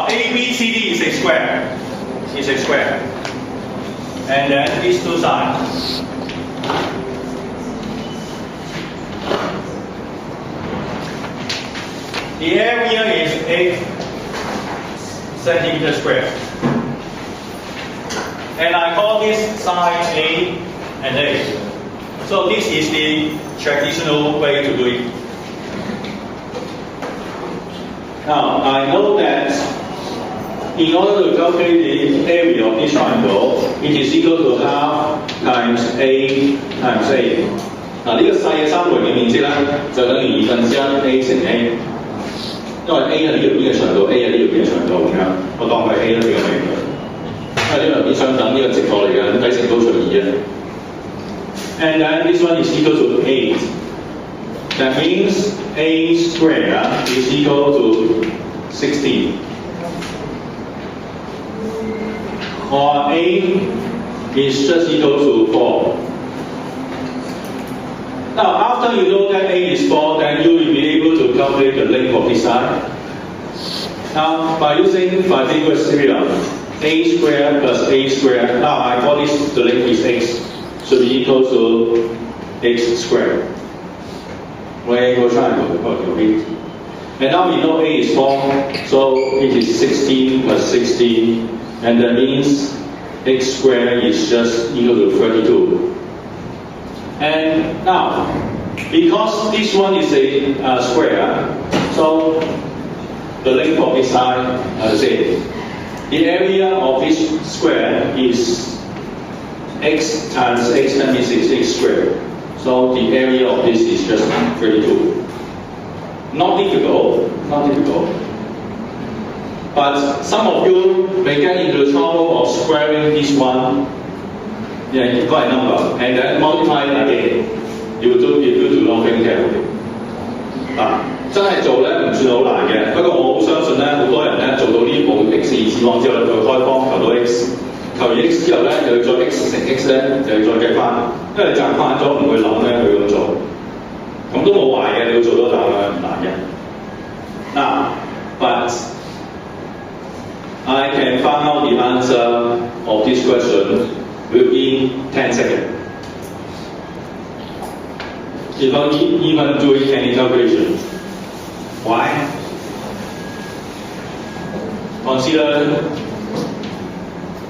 ABCD is a square. It's a square. And then these two sides. The area is 8 centimeters squared. And I call this side A and A. So this is the traditional way to do it. Now, I know that in order to calculate the area of this triangle, it is equal to half times A times A. 嗱，呢個細嘅三維嘅面積咧，就等於1/2 A 乘 A。因為 A 係呢條邊嘅長度 ，A 係呢條邊嘅長度咁樣，我當佢 A 啦呢個名佢。因為呢兩邊相等，呢個直角嚟嘅，咁睇程都隨意啊。And then this one is equal to 8. That means A squared is equal to 16. Or A is just equal to 4. Now, after you know that A is 4, then you will be able to calculate the length of this side. Now, by using Pythagoras theorem, A squared plus A squared, now I call this the length is x, should be equal to x squared. Triangle triangle, and now we know A is 4, so it is 16 plus 16, and that means x squared is just equal to 32. And now, because this one is a square, so the length of this side are the same. The area of this square is x times x, that means it's x squared. So the area of this is just 32. Not difficult, not difficult. But some of you may get into the trouble of squaring this one. Yeah, you've got a number, and then multiply it again. You do nothing carefully. 真係做咧唔算好難嘅，不過我好相信咧，好多人咧做到呢步 x 2次方之後咧，就開方求到 x， 求完 x 之後咧，又要再 x 乘 x 咧，就要再計翻，因為你習慣咗唔去諗咧，去咁做，咁都冇壞嘅，你要做到但係唔難嘅。Now, but I can find out the answer of this question within 10 seconds. Without even doing any calculation. Why? Consider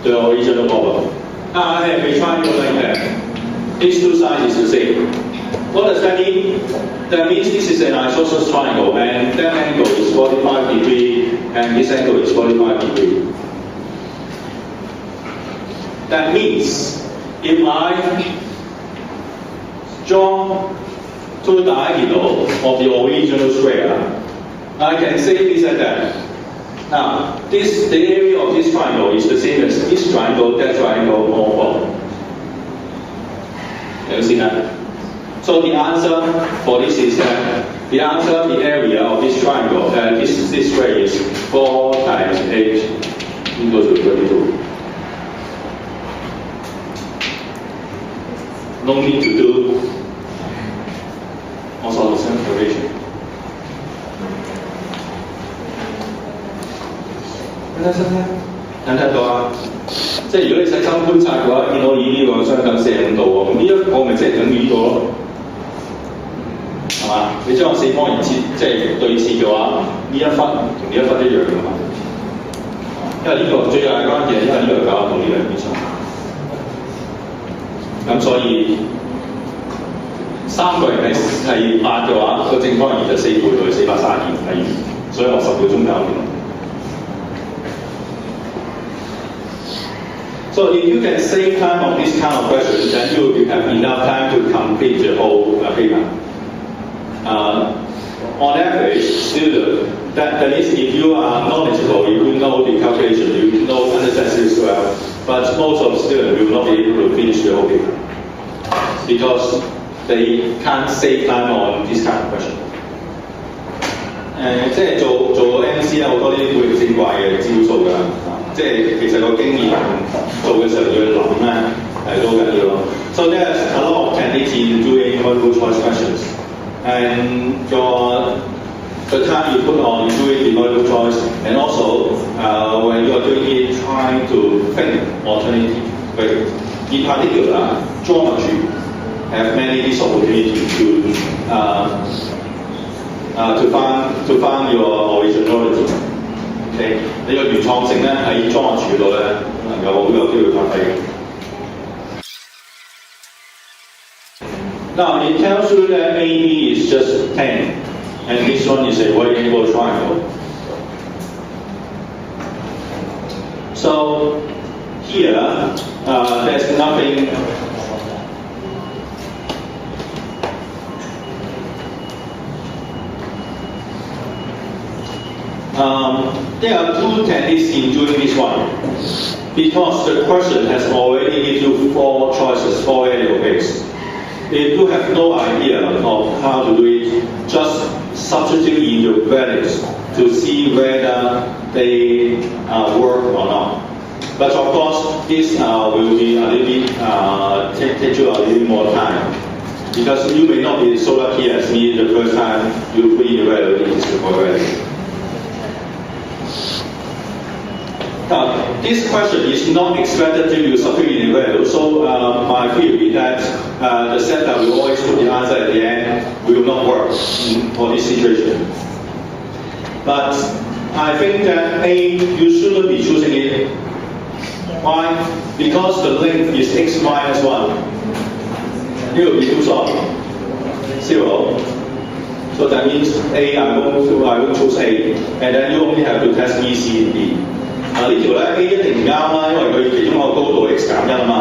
the original problem. Now I have a triangle like that. These two sides is the same. What does that mean? That means this is an isosceles triangle, and that angle is 45 degrees, and this angle is 45 degrees. That means if I draw two diagonals of the original square, I can say this and that. Now, the area of this triangle is the same as this triangle, that triangle, all four. Have you seen that? So the answer for this is that the area of this triangle, this square is 4 times 8 equals to 32. No need to do all sorts of calculation. 睇到啊！即係如果你細心觀察嘅話，見到以呢個相等45度喎，咁呢一個咪即係等於呢個咯，係嘛？你將個四方形切即係對切嘅話，呢一忽同呢一忽一樣嘅嘛。因為呢個最大關鍵係因為呢個9同呢兩邊相。咁所以3個人係8嘅話，個正方形就4倍到432係，所以我10個鐘搞掂。So if you can save time on this kind of question, then you will have enough time to complete the whole paper. On average, student, that is if you are knowledgeable, you will know the calculation, you will understand this well, but most of the students will not be able to finish the whole paper because they can't save time on this kind of question. 即係做 MC 咧，好多呢啲古靈精怪嘅招數㗎，即係其實個經驗做嘅時候要去諗咧係都緊要咯。So there's a lot of techniques in doing multiple choice questions, and your the time you put on doing the multiple choice, and also when you are doing it, trying to think alternative way. In particular, geometry have many these opportunities to find your originality. OK， 你個原創性咧喺 geometry 度咧能夠好有機會發揮。Now it tells you that AB is just 10, and this one is a right angle triangle. So here there's nothing. There are two techniques in doing this one, because the question has already given you 4 choices, 4 variables. If you have no idea of how to do it, just substitute in your values to see whether they work or not. But of course, this will be a little bit take you a little bit more time, because you may not be so lucky as me the first time you put in the value, it is the correct value. Now, this question is not expected to you substitute in the value, so my theory that the set that we always put the answer at the end will not work for this situation. But I think that A, you shouldn't be choosing it. Why? Because the length is x minus 1. It will be 2 solved. 0. So that means A, I won't choose A, and then you only have to test B, C, and D. 呢條咧 A 一定唔啱啦，因為佢其中一個高度 x 減1啊嘛。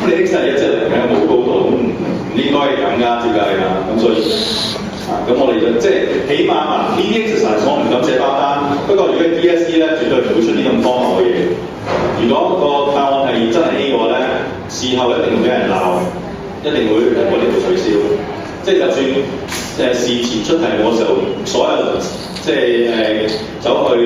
咁你 x 係1即係0嘅，冇高度，咁唔應該係咁㗎，照計㗎。咁所以咁我哋就即係起碼呢啲 exercise 我唔敢寫包單。不過如果 DSE 咧，絕對唔會出啲咁荒謬嘅嘢。如果個答案係真係 A 嘅話咧，事後一定會俾人鬧，一定會我哋會取消。即係就算事前出題目嘅時候，所有即係走去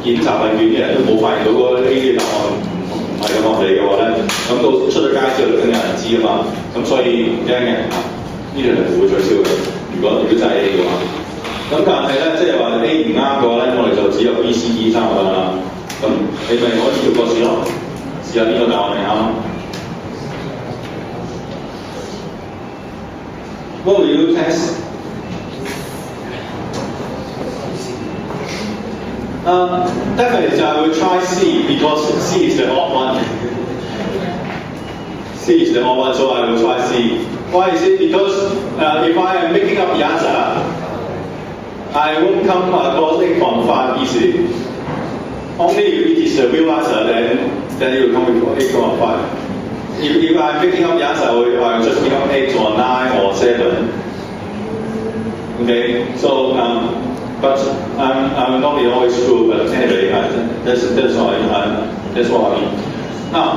檢查問卷嘅人都冇發現到嗰 A 嘅答案唔係咁合理嘅話咧，咁到出咗街之後更有人知啊嘛，咁所以唔驚嘅呢條係唔會取消嘅。如果真係 A 嘅話，咁但係咧即係話 A 唔啱嘅話咧，我哋就只有 B、C、D 3個啦。咁你咪可以做個試咯，試下邊個答案係啱。What will you test? Definitely I will try C, because C is the odd one. C is the odd one, so I will try C. Why is it? Because if I am making up the answer, I won't come across 8.5 easily. Only if it is the real answer, then you will come with 8.5. If I'm making up the answer, I will just pick up 8 or 9 or 7. Okay, so but I'm not be always true. But anyway, that's what I mean. Now,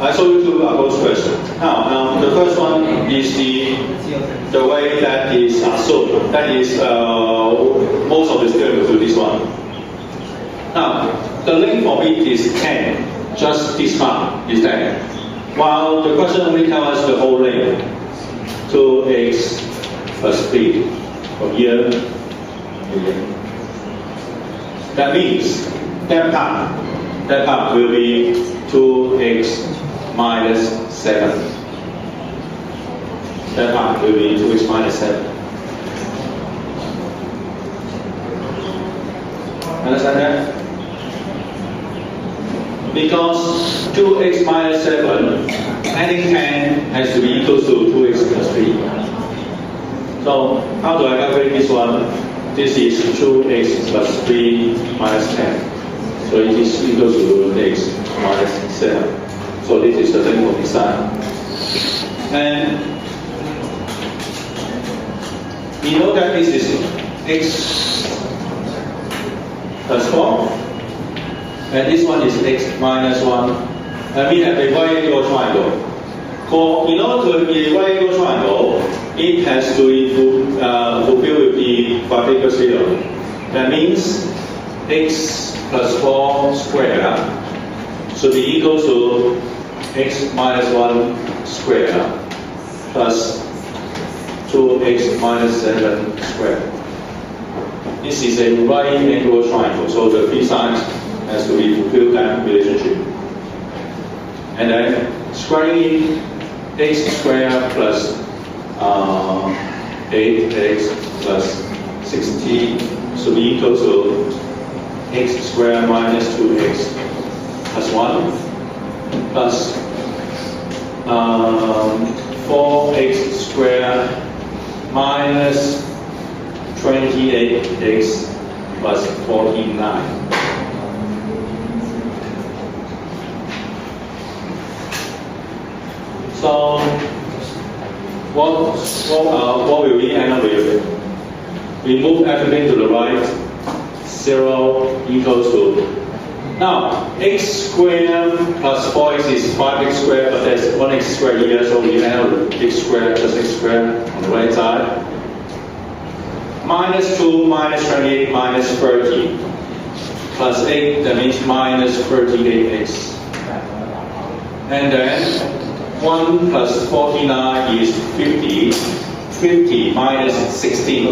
I show you 2 approach questions. Now, the first one is the way that is assumed. That is most of the students will do this one. Now, the length of it is 10. Just this part is 10. While the question only tells us the whole length, 2x plus 3 from here to here. That means that part will be 2x minus 7. That part will be 2x minus 7. Understand that? Because 2x minus 7, adding 10 has to be equal to 2x plus 3. So how do I calculate this one? This is 2x plus 3 minus 10. So it is equal to x minus 7. So this is the length of the side. And we know that this is x plus 4. And this one is x minus 1. And we have a right angle triangle. In order to be a right angle triangle, it has to fulfill with the Pythagoras theorem. That means x plus 4 squared should be equal to x minus 1 squared plus 2x minus 7 squared. this is a right angle triangle, so the three sides has to be fulfill that relationship. And then squaring in x squared plus 8x plus 16 should be equal to x squared minus 2x plus 1 plus 4x squared minus 28x plus 49. So what will we end up with? We move everything to the right. 0 equals to. Now x squared plus 4x is 5x squared, but there's 1x squared here, so we end up with x squared plus x squared on the right side. Minus 2 minus 28 minus 30 plus 8, that means minus 38x. And then 1 plus 49 is 50. 50 minus 16.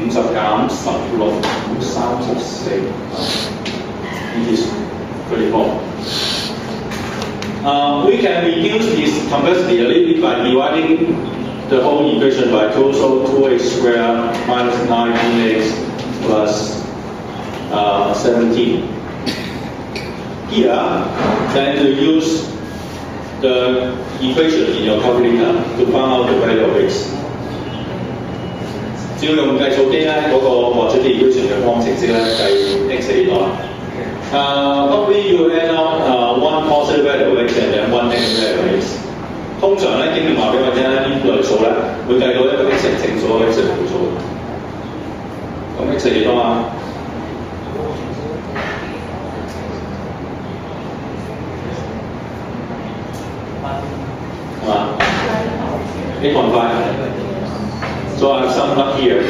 50減16 34. It is 34. We can reduce this complexity a little bit by dividing the whole equation by 2, so 2x squared minus 19x plus 17. Here, then to use the equation in your calculator to find out the value of x. 只要用計數機咧，嗰個或者啲 equation 嘅方程式咧計 x 幾多？Probably you end up one positive value of x and then one negative value of x。通常咧，經驗話俾我聽咧，呢類數咧會計到一個 x 係正數，一個 x 係負數。咁 x 係幾多啊？係嘛 ？8.5。So I have summed up here.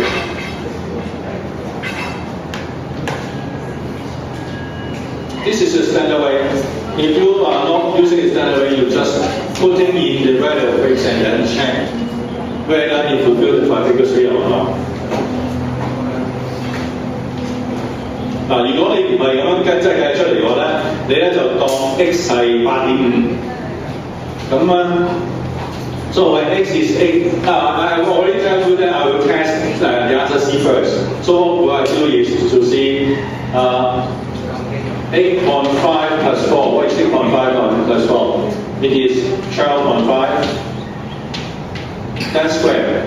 This is a standard way. If you are not using the standard way, you just putting in the value of x and then check whether it fulfills the 5-3 or not. 嗱，如果你唔係咁樣計，真係計出嚟嘅話咧，你咧就當 x 係8.5，咁啊。So when x is 8, I have already tell you that I will test the answer C first. So what I do is to see 8.5 plus 4. What is 8.5 plus 4? It is 12.5. That's squared.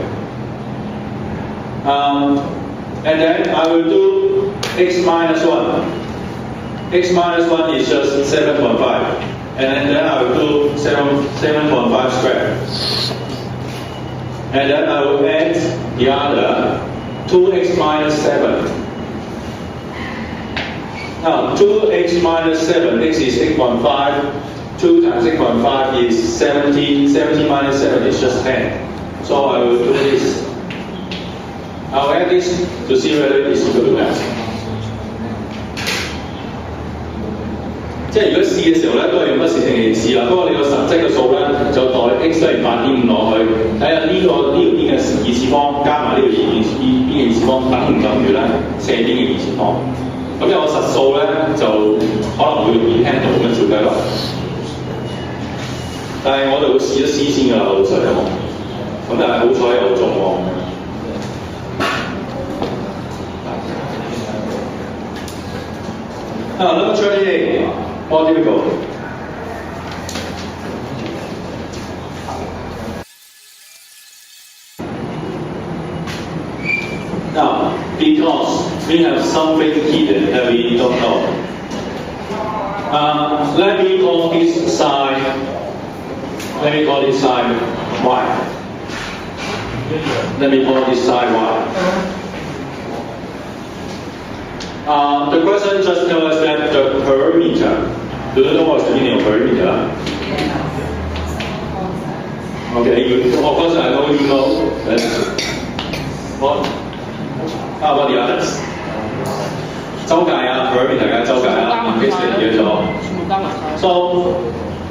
And then I will do x minus 1. X minus 1 is just 7.5. And then I will do 7.5 squared. And then I will add the other 2x minus 7. Now 2x minus 7, x is 8.5. 2 times 8.5 is 70. 70 minus 7 is just 10. So I will do this. I'll add this to see whether it is equal to that. 即係如果試嘅時候咧，都係用不時定嚟試啦。不過你個實際嘅數咧，就代 x 係8.5落去，睇下呢條邊嘅二次方加埋呢條邊嘅二次方等唔等於咧斜邊嘅二次方。咁有個實數咧，就可能會變輕度咁樣照計咯。但係我哋會試一試先㗎啦，老實講。咁但係好彩有中喎。Now, number 28, more difficult. Now, because we have something hidden that we don't know. Let me call this side y. Let me call this side y. The question just tells us that the perimeter. Do you know what's the meaning of perimeter? Okay, of course I know you know. What? How about the others? 周界啊 perimeter 嘅周界啊 ，x 嚟嘅咗。So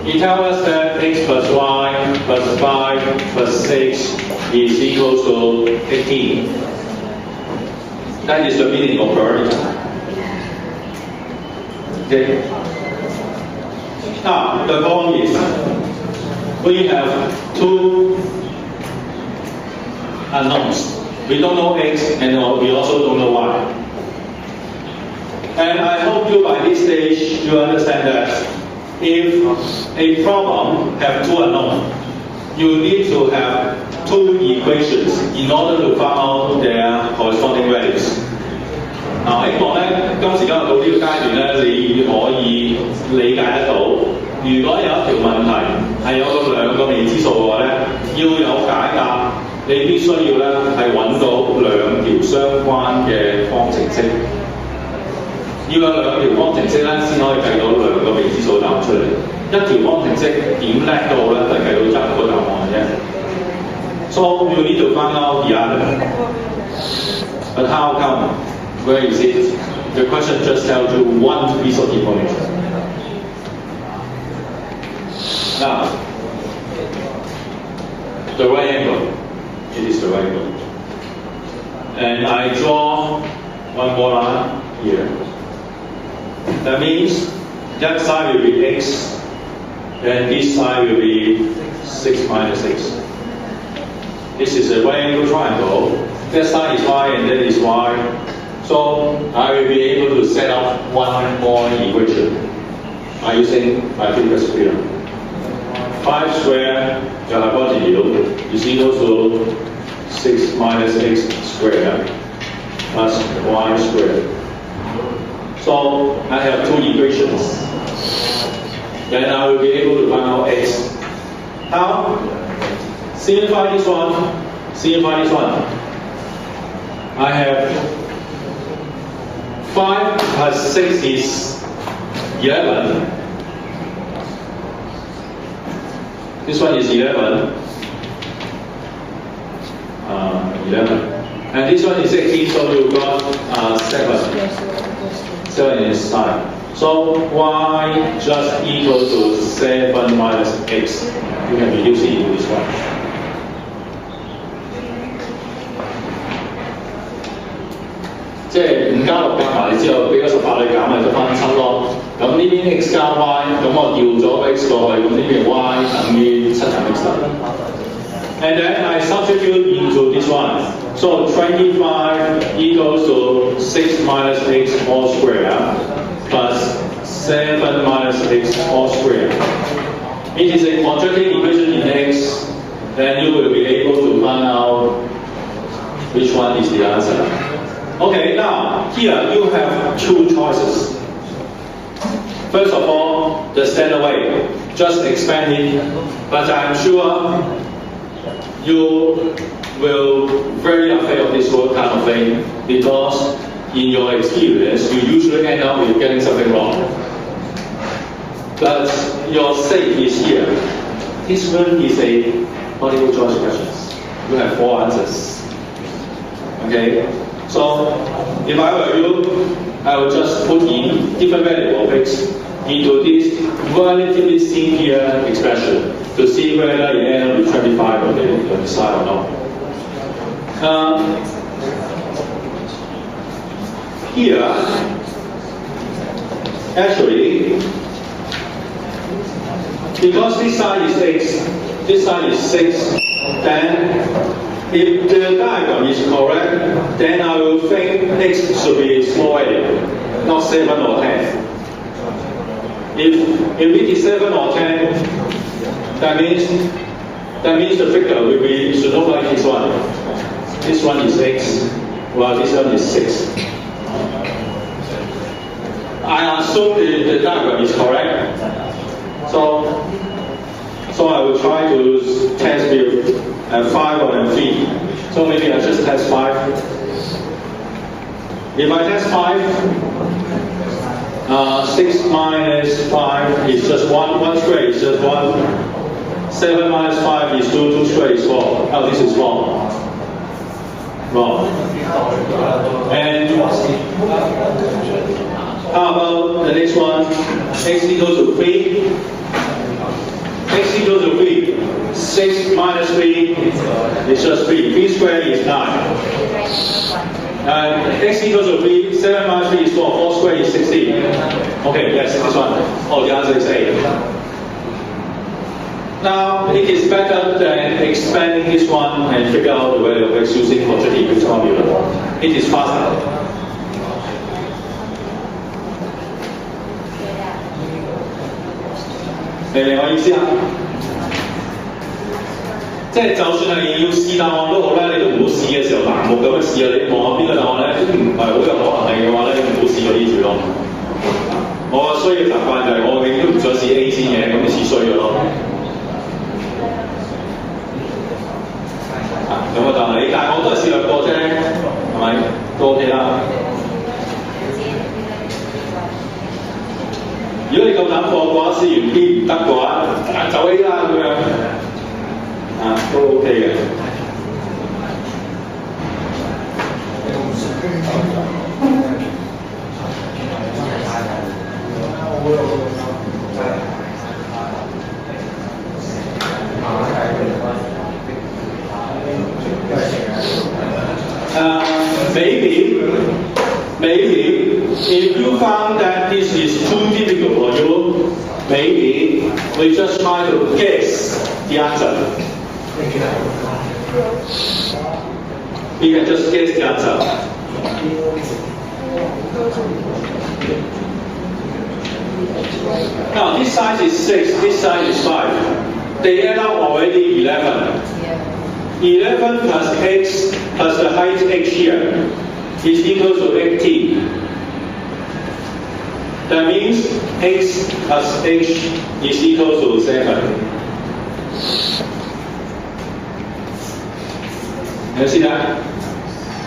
it tells us that x plus y plus 5 plus 6 is equal to 18. That is the meaning of parameter. Okay. Now the problem is we have two unknowns. We don't know x and we also don't know y. And I hope you by this stage you understand that if a problem have two unknowns, you need to have two equations in order to find out their corresponding values. 嗱，希望咧今時今日到呢個階段咧，你可以理解得到，如果有一條問題係有兩個未知數嘅話咧，要有解答，你必須要咧係揾到兩條相關嘅方程式。要有兩條方程式咧，先可以計到兩個未知數答案出嚟。一條方程式點叻都好咧，都係計到一個答案嘅啫。So you need to find out the other. But how come? Where is it? The question just tells you one piece of information. Now, the right angle. It is the right angle. And I draw one more line here. That means that side will be x, and this side will be 6 minus x. This is a right angle triangle. That side is y and that is y. So I will be able to set up one more equation by using my previous theorem. 5 squared, the hypotenuse, is equal to 6 minus x squared plus y squared. So I have two equations. Then I will be able to find out x. How? Simplify this one. Simplify this one. I have 5 plus 6 is 11. This one is 11. 11. And this one is 16, so you got 7. 7 inside. So y just equal to 7 minus x. You can reduce it into this one. So 5加6加埋之後，俾咗18你減咪得翻7咯。咁呢邊 x 加 y， 咁我調咗 x 過去，咁呢邊 y 等於7乘 x 啦。And then I substitute into this one. So 25 equals to 6 minus x all square plus 7 minus x all square. It is a quadratic equation in x, then you will be able to find out which one is the answer. Okay, now here you have two choices. First of all, the standard way, just expand it, but I'm sure you will very afraid of this whole kind of thing because in your experience you usually end up with getting something wrong. But your safe is here. This one is a multiple choice questions. You have 4 answers. Okay? So if I were you, I would just put in different value of x into this relatively simple expression to see whether it ends up with 25 on the side or not. Here, actually, because this side is x, this side is 6, then if the diagram is correct, then I will think x should be small a, not 7 or 10. If it is 7 or 10, that means the figure will be should look like this one. This one is x, while this one is 6. I assume the diagram is correct. So I will try to test with 5 or 3. So maybe I just test 5. If I test 5, 6 minus 5 is just 1 square is just 1. 7 minus 5 is 2 square is 4. Oh, this is wrong. Wrong. And how about the next one? X equals to 3. X equals to 3. 6 minus 3 is just 3. 3 squared is 9. X equals to 3, 7 minus 3 is 4, 4 squared is 16. Okay, yes, this one. Oh, the answer is A. Now, it is better than expanding this one and figure out the value of X using quadratic Euclid's formula. It is faster. 明唔明我意思啊？即係就算係要試答案都好咧，你都唔好試嘅時候盲目咁樣試啊！你望下邊個答案咧，都唔係好有可能係嘅話咧，唔好試嗰啲住咯。我衰嘅習慣就係我永遠都唔想試 A 先嘅，咁你試衰咗咯。咁啊就係，但係我都係試兩個啫，係咪？都 OK 啦。如果你夠膽放嘅話，試完 B 唔得嘅話，走 A 啦咁樣，都 OK 嘅。Maybe if you found that this is too difficult for you, maybe we just try to guess the answer. You can just guess the answer. Now this side is 6, this side is 5. They add up already 11. 11 plus x plus the height h here is equal to 18. That means x plus h is equal to 7. You see that?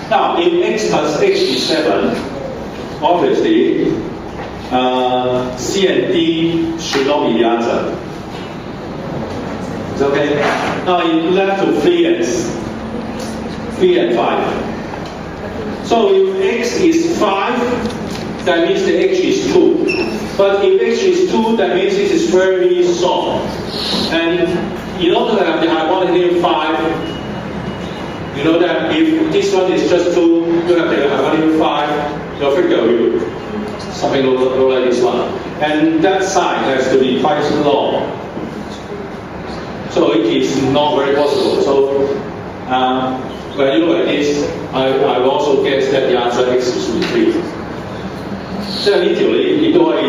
Now, if x plus h is 7, obviously C and D should not be the answer. It's okay? Now, it left to 3 and 5. So if x is 5, that means the h is 2. But if h is 2, that means it is very soft. And in order to have the hypotenuse 5, you know that if this one is just 2, you have the hypotenuse 5, your figure will something look like this one. And that side has to be quite long. So it is not very possible. So when you look at this, I will also guess that the answer x is 3. 即係呢條你都可以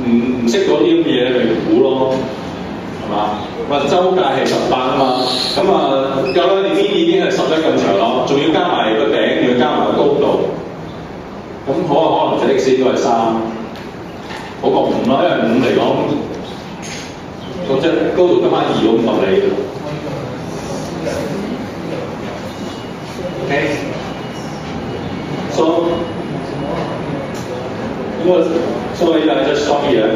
唔識嗰啲咁嘅嘢嚟估咯，係嘛？或者周界係18啊嘛，咁夠啦，你邊已經係11咁長咯，仲要加埋個頂，仲要加埋個高度，咁可能就 x 應該係3，好過5啦，因為5嚟講，咁即係高度得翻2咁合理。Okay. So I just stop here.